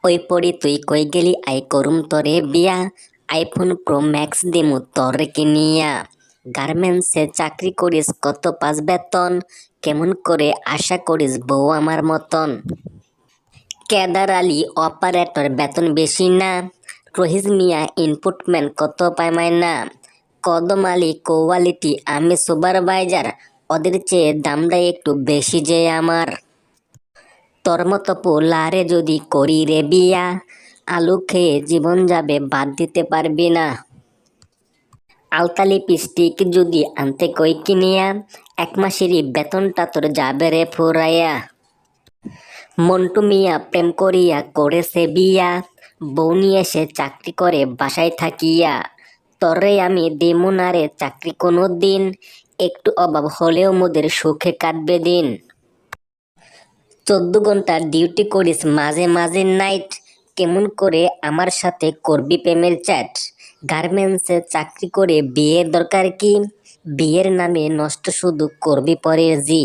ওই পড়ি তুই কই গেলি আই করুম তরে বিয়া। আইফোন প্রো ম্যাক্স দিমু তরে কিনিয়া। গার্মেন্টসে চাকরি করিস কত পাস বেতন, কেমন করে আশা করিস বউ আমার মতন। কেদার আলী অপারেটর বেতন বেশি না, রহিজ মিয়া ইনপুটম্যান কত পায় মাইনা। কদম আলী কোয়ালিটি আমি সুপারভাইজার, ওদের চেয়ে দামটা একটু বেশি যে আমার। তোর মতো পোলারে যদি করি রে বিয়া, আলু খেয়ে জীবন যাবে বাদ দিতে পারবি না। আলতা লিপস্টিক যদি আনতে কই কিনিয়া, এক মাসেরই বেতনটা তোর যাবে রে ফুরাইয়া। মন্টু মিয়া প্রেম করিয়া করেছে বিয়া, বউ নিয়ে সে চাকরি করে বাসায় থাকিয়া। তরে আমি দিমু না রে চাকরি কোনো দিন, একটু অভাব হলেও মোদের সুখে কাটবে দিন। 14 ঘন্টা ডিউটি করিস মাঝে মাঝে নাইট, কেমন করে আমার সাথে করবি প্রেমের চ্যাট। গার্মেন্টসে চাকরি করে বিয়ের দরকার কি, বিয়ের নামে নষ্ট শুধু করবি পরের জি।